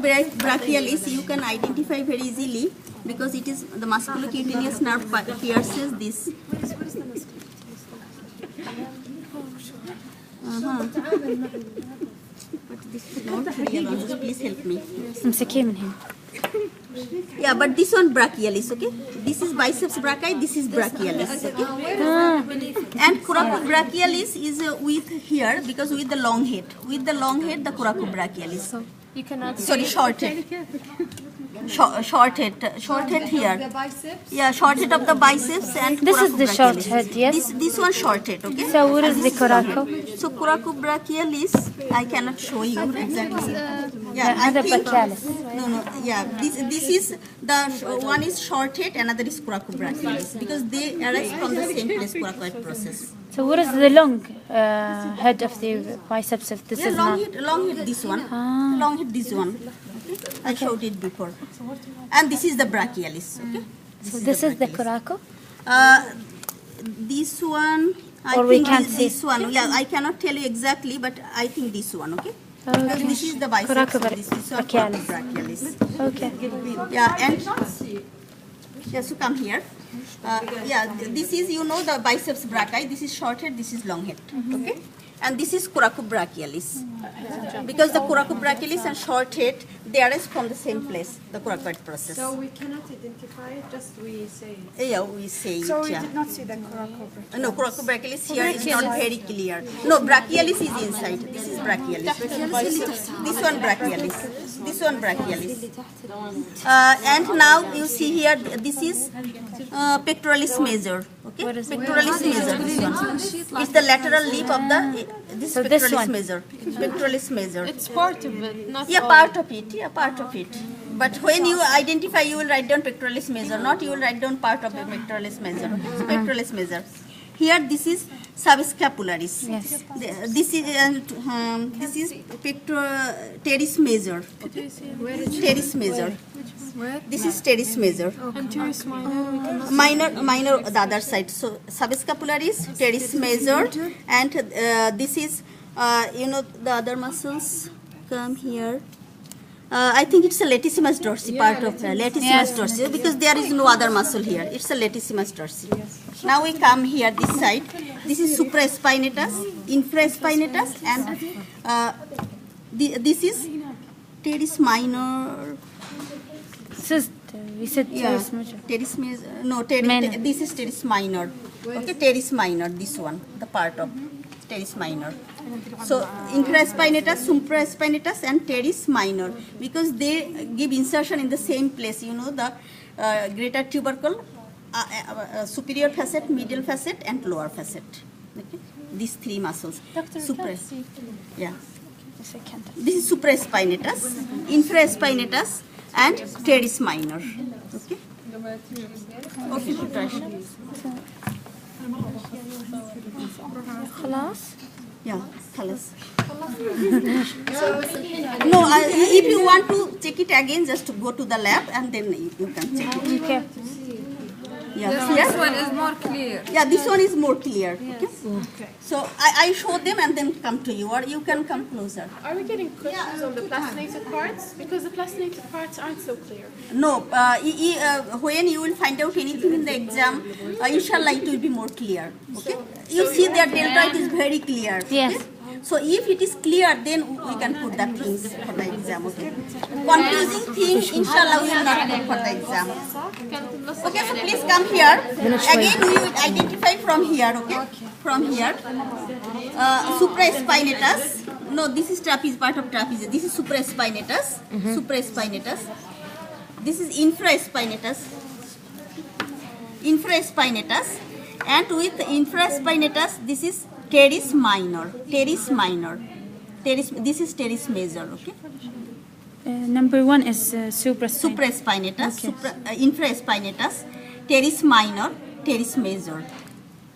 Brachialis you can identify very easily because it is the musculocutaneous nerve pierces this. But this is not real. Please help me. Yeah, but this one brachialis, okay? This is biceps brachii, this is brachialis, okay? And coracobrachialis is with here because with the long head. With the long head, the coracobrachialis. You cannot Sorry, short head. Short head here. The biceps? Yeah, short head of the biceps and This is the short coracobrachialis. head, yes? This one short head, okay? So what is the coraco? So coracobrachialis, I cannot show you exactly. Yeah, I Another think, brachialis. no, yeah. This is the one is short head, another is coracobrachialis because they arise from the same place, coracoid process. So what is the long head of the biceps if this Yeah, is long not? head, this one. Long head, this one. Okay? I showed it before. And this is the brachialis. Okay. So this is the brachialis. coraco? This one. I Or we think can't this see. one. Yeah, I cannot tell you exactly, but I think this one. Okay. Because Okay. this is the biceps. This is one Coracobrachialis. coracobrachialis. Okay. Yeah, and yeah, so come here. Yeah, this is the biceps brachii. This is short head. This is long head. Okay, and this is coracobrachialis because the coracobrachialis and short head they arise from the same place, the coracoid process. So we cannot identify it, just we say it. Yeah, we say it. So we Yeah. did not see the coracobrachialis. No, coracobrachialis here is not very clear. No, brachialis is inside. This is brachialis. This one brachialis. This one brachialis. And now you see here, this is pectoralis major. Okay, What is it? pectoralis major. This one. It's the lateral lip of the. This So is this pectoralis one. major. Pectoralis major. It's part of it, not Yeah, all. part of it. Yeah, part of it. But when you identify, you will write down pectoralis major. Not you will write down part of the pectoralis major. So pectoralis major. Here, this is subscapularis. Yes. This is teres major. Teres major. Where? This is teres major. And teres minor, we cannot Minor the other side. So subscapularis, teres major, and this is the other muscles come here. I think it's a latissimus dorsi part of the latissimus dorsi because there is no other muscle here. It's a latissimus dorsi. Now we come here this side. This is supraspinatus, infraspinatus, and this is teres minor. This is, we said teres major. Teres major. No, Minor. this is teres minor. Okay, teres minor. This one, the part of teres minor. So infraspinatus, supraspinatus, and teres minor because they give insertion in the same place. The greater tubercle, superior facet, middle facet, and lower facet. Okay, these three muscles. Yeah. Yes, I can't. This is supraspinatus, infraspinatus, and teres minor. Okay. Okay, Prakash. خلاص. Yeah, tell us. No, if you want to check it again, just go to the lab and then you can check it. Okay. Yeah. This one is more clear. Yeah, this one is more clear. Okay. So I show them and then come to you, or you can come closer. Are we getting questions on the plastinated parts? Because the plastinated parts aren't so clear. No, when you will find out anything in the exam, inshallah it will be more clear. Okay. You see that deltoid is very clear. Yes. Okay? So if it is clear, then we can put the things for the exam. Okay. Confusing things, inshallah, we will not put for the exam. Okay, so please come here. Again, we will identify from here. Okay. From here, supraspinatus. No, this is trapezius, part of trapezius. This is supraspinatus. Supraspinatus. This is infraspinatus. Infraspinatus. And with infraspinatus, this is teres minor. Teres minor. This is teres major. Okay. Number one is supraspinatus. Supraspinatus, Okay. infraspinatus, teres minor, teres major.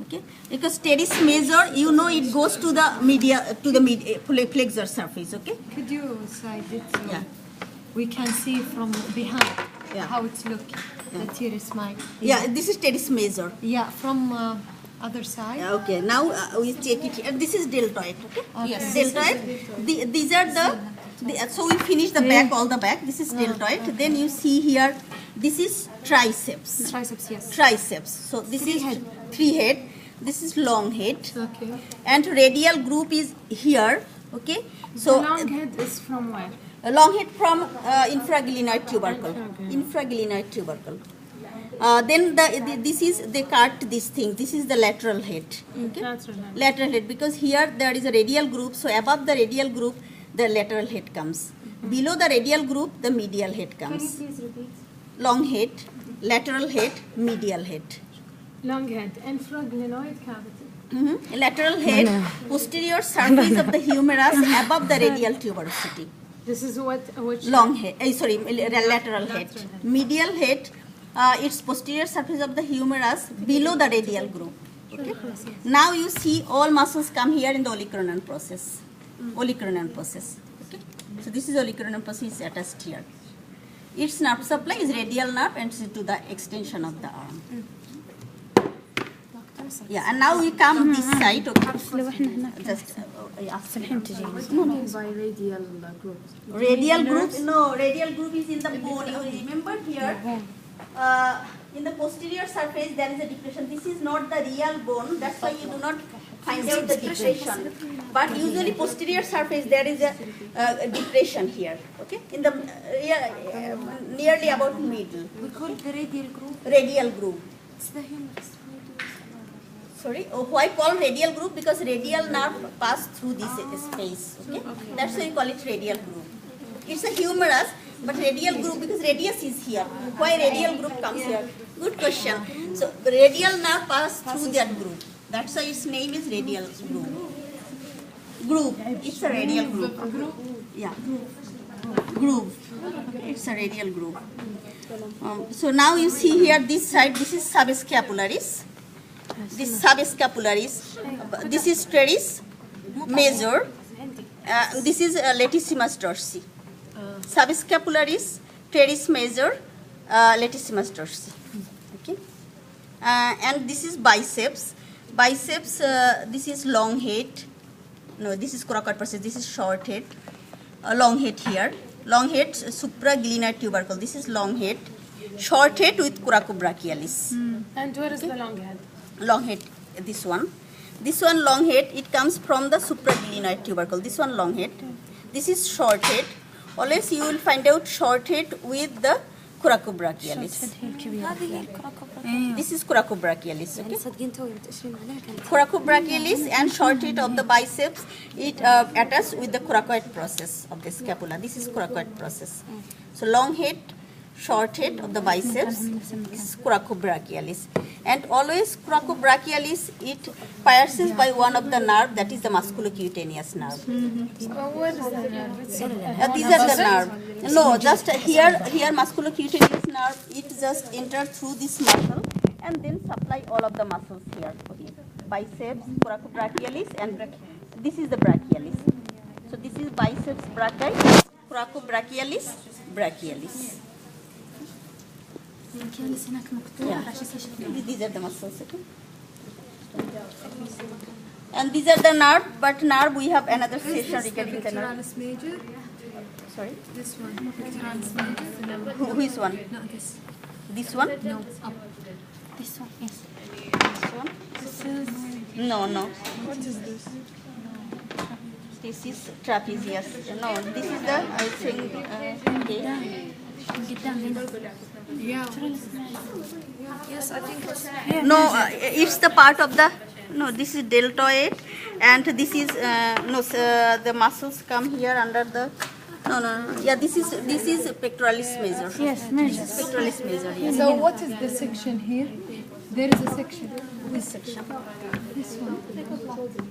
Okay, because teres major, it goes to the flexor surface. Okay. Could you slide it so Yeah. we can see from behind Yeah. how it's looking? The teres minor. Yeah, this is teres major. Yeah, from other side. Yeah, okay, now we check it here. This is deltoid. Okay. Okay. Yes. Deltoid. These are the So we finish the back, all the back. This is deltoid. Then you see here, this is triceps. Triceps, yes. Triceps. So this is head. 3 head. This is long head. Okay. And radial group is here. Okay. So The long head is from where? long head from infraglenoid tubercle. Infraglenoid tubercle. Then this is, they cut this thing. This is the lateral head. Okay. Lateral head, because here there is a radial group. So above the radial group, the lateral head comes. Below the radial group, the medial head comes. Please repeat. Long head, lateral head, medial head. Long head, infraglenoid cavity. Lateral head, posterior surface of the humerus above the radial tuberosity. This is which Long head, lateral head. Medial head, its posterior surface of the humerus below the radial group. Okay. Now you see all muscles come here in the olecranon process. Olecranon process. Okay. So this is olecranon process is attached here. Its nerve supply is radial nerve and to the extension of the arm. Yeah, and now we come this side. Okay. Just by radial group? Radial group, no, radial group is in the bone. You remember here, in the posterior surface there is a depression. This is not the real bone, that's why you do not find out the depression. But usually posterior surface there is a depression here, okay, in the nearly about middle. We call it the radial group. Radial group. It's the humerus. Sorry, why call radial group? Because radial nerve pass through this space. Okay, that's why you call it radial group. It's a humerus, but radial group because radius is here. Why radial group comes here? Good question. So radial nerve pass through that group. That's why its name is radial group. Group. It's a radial group. Yeah. Groove. It's a radial groove. So now you see here this side. This is subscapularis. This subscapularis, this is teres major, this is latissimus dorsi. Subscapularis, teres major, latissimus dorsi. Okay, and this is biceps. Biceps, this is long head. No, this is coracoid process. This is short head. Long head here. Long head, supraglenoid tubercle. This is long head. Short head with coracobrachialis. And where is the long head? Long head, this one long head, it comes from the supraglenoid tubercle. This one long head, this is short head. Always you will find out short head with the coracobrachialis. This is coracobrachialis. Okay, coracobrachialis and short head of the biceps, it attached with the coracoid process of the scapula. This is coracoid process. So long head, short head of the biceps is coracobrachialis. And always coracobrachialis, it pierces by one of the nerve, that is the musculocutaneous nerve. Where is the nerve? These are the nerve. No, just here musculocutaneous nerve, it just enter through this muscle and then supply all of the muscles here. Okay. Biceps, coracobrachialis, and this is the brachialis. So this is biceps brachii, coracobrachialis, brachialis. Yeah. These are the muscles. Okay. And these are the nerve, but nerve we have another session regarding the nerve. Pectoralis major. Sorry, This one. Pectoralis major. who is one? Not this. This one? No, up. This one, yes. This one? This is. No, no. What is this? This is trapezius. No, this is the, I think, okay. Yeah. Yes, I think it's. No, it's the part of the, no, this is deltoid and this is, the muscles come here under the, no. Yeah, this is pectoralis major. Yes, major. Pectoralis major, yes. So what is the section here? There is a section. This section. This one.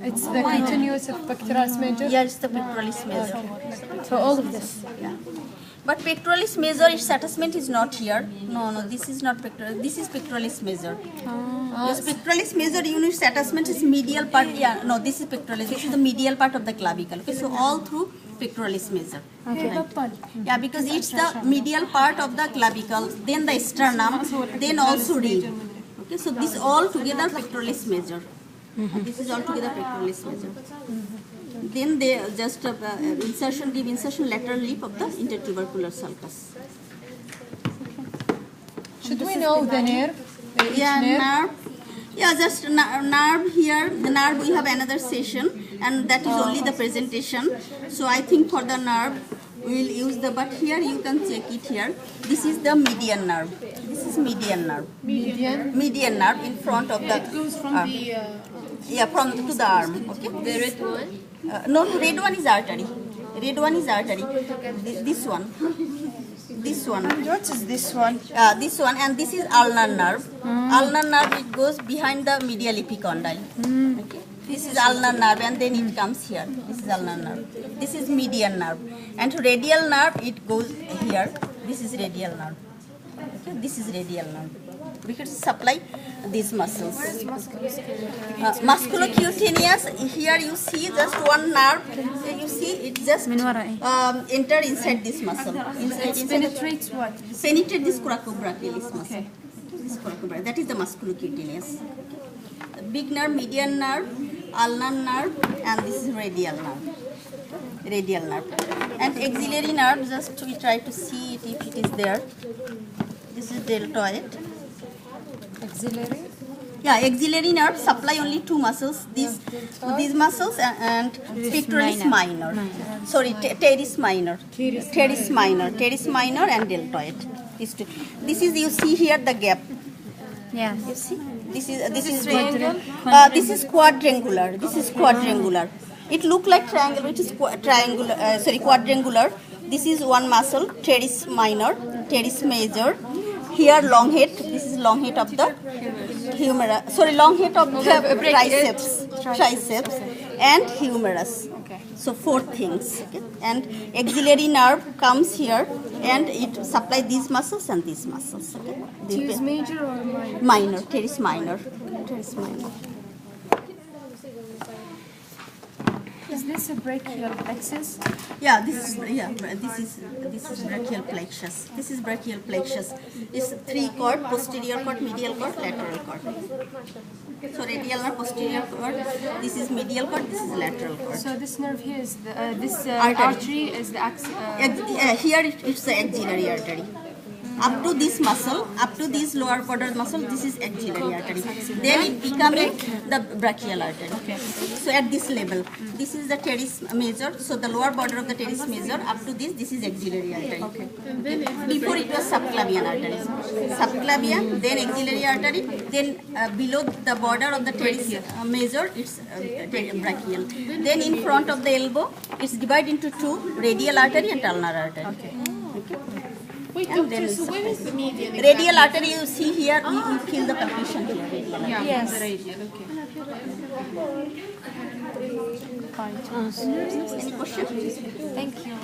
It's the continuous of pectoralis major. Yeah, it's the pectoralis major. So all of this. Yeah. But pectoralis major, its attachment is not here. No, this is not pectoralis. This is pectoralis major. This pectoralis major unit's attachment is medial part. Yeah, no, this is pectoralis. This is the medial part of the clavicle. Okay, so all through pectoralis major. Okay. Right. Yeah, because it's the medial part of the clavicle, then the sternum, then also rib. Okay, so this all together pectoralis major. This is all together pectoralis major. then they just give insertion lateral lip of the intertubercular sulcus. Should we know the nerve? Each Yeah, nerve? nerve. Yeah, just nerve here. The nerve we have another session, and that is only the presentation. So I think for the nerve we will use the. But here you can check it here. This is the median nerve. This is median nerve. Median. Median nerve in front of the. It goes from arm. Yeah, from to the arm. Okay. The red one. No, red one is artery. Red one is artery. This one. This one. What is this one? This one, and this is ulnar nerve. Ulnar nerve, it goes behind the medial epicondyle. Okay. This is ulnar nerve, and then it comes here. This is ulnar nerve. This is median nerve, and radial nerve, it goes here. This is radial nerve. Okay. This is radial nerve. We can supply these muscles. Musculocutaneous. Here you see just one nerve. You see it just enter inside this muscle. Penetrates what? Penetrate this coracobrachialis muscle. This coracobrachialis. That is the musculocutaneous. The big nerve, median nerve, ulnar nerve, and this is radial nerve. Radial nerve. And axillary nerve, just we try to see it if it is there. This is deltoid. Axillary. Yeah, axillary nerve supply only two muscles. These muscles and pectoralis minor. Sorry, teres minor. Teres minor and deltoid. These two. This is, you see here the gap. Yeah. You see, this is quadrangular. This is quadrangular. It look like triangle, which is quadrangular. This is one muscle, teres minor, teres major. Here long head. This is long head of the humerus. Sorry, long head of the triceps and humerus. Okay. So four things. Okay? And axillary nerve comes here, and it supply these muscles and these muscles. Okay? Teres major or minor? Minor, teres minor. Teres minor. Is this a brachial plexus? Yeah, this is brachial plexus. This is brachial plexus. It's three cord: posterior cord, medial cord, lateral cord. So radial nerve, posterior cord. This is medial cord. This is lateral cord. So this nerve here is the, Artery. artery is the Here it's the axillary artery. Up to this muscle, up to this lower border muscle, this is axillary artery. Then it becoming the brachial artery. Okay. So at this level, this is the teres major. So the lower border of the teres major, up to this is axillary artery. Okay. Before it was subclavian artery. Subclavian, then axillary artery, then below the border of the teres major, it's brachial. Then in front of the elbow, it's divided into two: radial artery and ulnar artery. Okay. Wait, And doctor, then so where is the median? Radial artery, you see here, you feel the percussion here. Radial artery. Yeah. Yes. The radial. Okay. Any question? Thank you.